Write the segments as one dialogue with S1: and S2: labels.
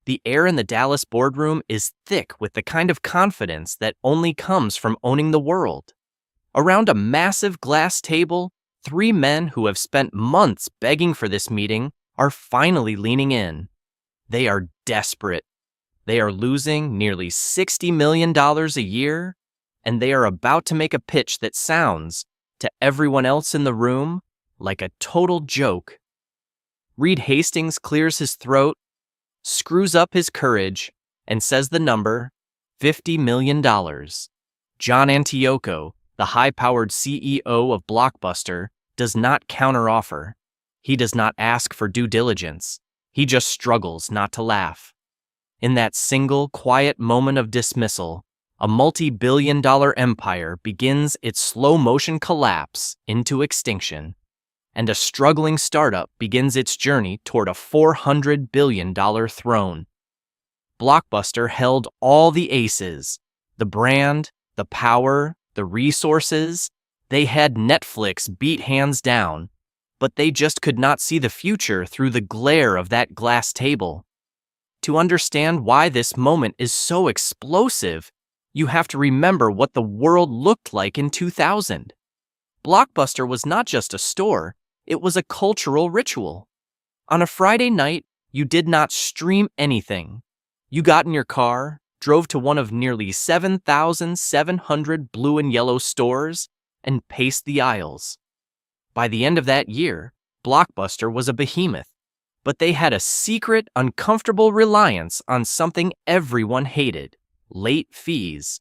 S1: The air in the Dallas boardroom is thick with the kind of confidence that only comes from owning the world. Around a massive glass table, three men who have spent months begging for this meeting are finally leaning in. They are desperate. They are losing nearly $60 million a year, and they are about to make a pitch that sounds, to everyone else in the room, like a total joke. Reed Hastings clears his throat, screws up his courage, and says the number, $50 million. John Antioco, the high-powered CEO of Blockbuster, does not counteroffer. He does not ask for due diligence. He just struggles not to laugh. In that single, quiet moment of dismissal, a multi-billion-dollar empire begins its slow-motion collapse into extinction, and a struggling startup begins its journey toward a $400 billion throne. Blockbuster held all the aces, the brand, the power, the resources. They had Netflix beat hands down, but they just could not see the future through the glare of that glass table. To understand why this moment is so explosive, you have to remember what the world looked like in 2000. Blockbuster was not just a store, it was a cultural ritual. On a Friday night, you did not stream anything. You got in your car, drove to one of nearly 7,700 blue and yellow stores, and paced the aisles. By the end of that year, Blockbuster was a behemoth, but they had a secret, uncomfortable reliance on something everyone hated: late fees.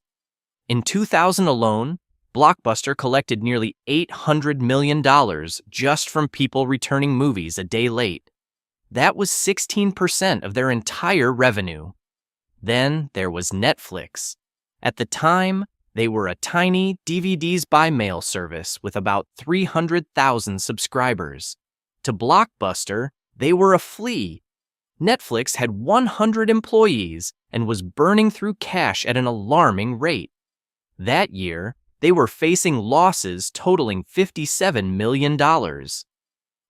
S1: In 2000 alone, Blockbuster collected nearly $800 million just from people returning movies a day late. That was 16% of their entire revenue. Then there was Netflix. At the time, they were a tiny DVDs by mail service with about 300,000 subscribers. To Blockbuster, they were a flea. Netflix had 100 employees and was burning through cash at an alarming rate. That year, they were facing losses totaling $57 million.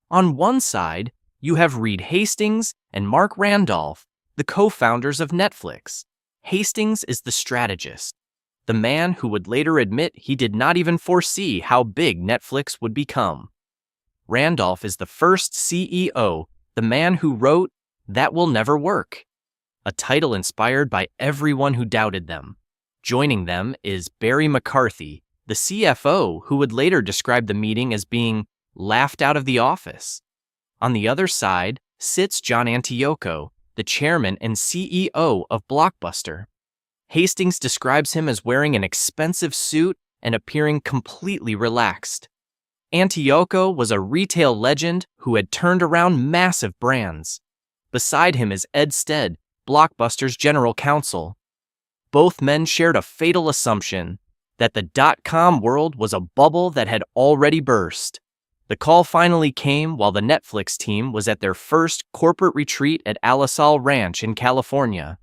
S1: On one side, you have Reed Hastings and Mark Randolph, the co-founders of Netflix. Hastings is the strategist, the man who would later admit he did not even foresee how big Netflix would become. Randolph is the first CEO, the man who wrote "That Will Never Work," a title inspired by everyone who doubted them. Joining them is Barry McCarthy, the CFO, who would later describe the meeting as being laughed out of the office. On the other side sits John Antioco, the chairman and CEO of Blockbuster. Hastings describes him as wearing an expensive suit and appearing completely relaxed. Antioco was a retail legend who had turned around massive brands. Beside him is Ed Stead, Blockbuster's general counsel. Both men shared a fatal assumption that the dot-com world was a bubble that had already burst. The call finally came while the Netflix team was at their first corporate retreat at Alisal Ranch in California.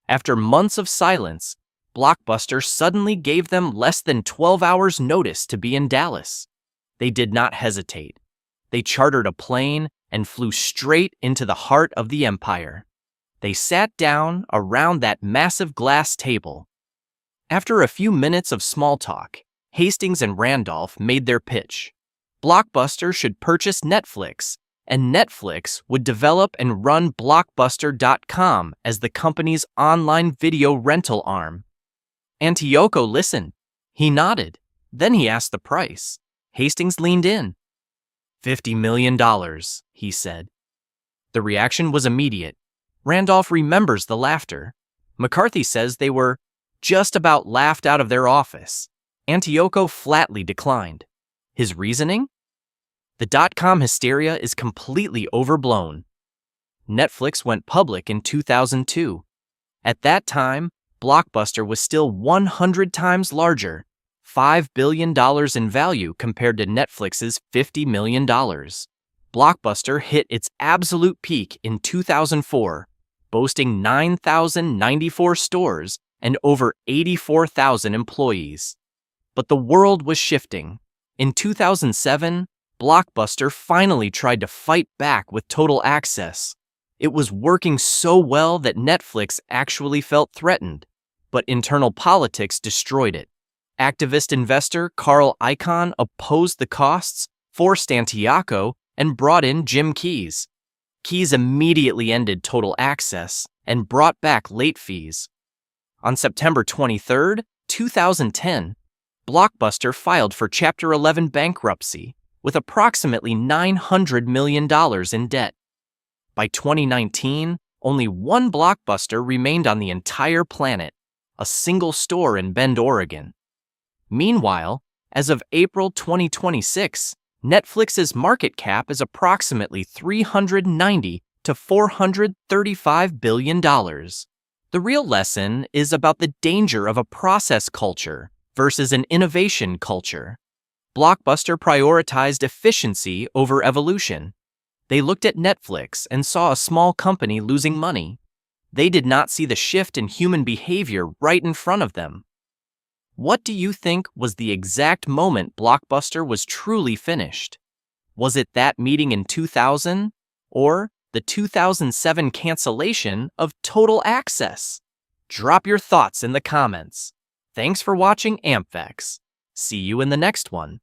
S1: After months of silence, Blockbuster suddenly gave them less than 12 hours' notice to be in Dallas. They did not hesitate. They chartered a plane and flew straight into the heart of the empire. They sat down around that massive glass table. After a few minutes of small talk, Hastings and Randolph made their pitch. Blockbuster should purchase Netflix, and Netflix would develop and run Blockbuster.com as the company's online video rental arm. Antioco listened. He nodded. Then he asked the price. Hastings leaned in. $50 million, he said. The reaction was immediate. Randolph remembers the laughter. McCarthy says they were just about laughed out of their office. Antioco flatly declined. His reasoning? The dot-com hysteria is completely overblown. Netflix went public in 2002. At that time, Blockbuster was still 100 times larger, $5 billion in value compared to Netflix's $50 million. Blockbuster hit its absolute peak in 2004, boasting 9,094 stores and over 84,000 employees. But the world was shifting. In 2007, Blockbuster finally tried to fight back with Total Access. It was working so well that Netflix actually felt threatened, but internal politics destroyed it. Activist investor Carl Icahn opposed the costs, forced Antioco, and brought in Jim Keyes. Keyes immediately ended total access and brought back late fees. On September 23, 2010, Blockbuster filed for Chapter 11 bankruptcy with approximately $900 million in debt. By 2019, only one Blockbuster remained on the entire planet, a single store in Bend, Oregon. Meanwhile, as of April 2026, Netflix's market cap is approximately $390 to $435 billion. The real lesson is about the danger of a process culture versus an innovation culture. Blockbuster prioritized efficiency over evolution. They looked at Netflix and saw a small company losing money. They did not see the shift in human behavior right in front of them. What do you think was the exact moment Blockbuster was truly finished? Was it that meeting in 2000 or the 2007 cancellation of Total Access? Drop your thoughts in the comments. Thanks for watching AMPVEX. See you in the next one.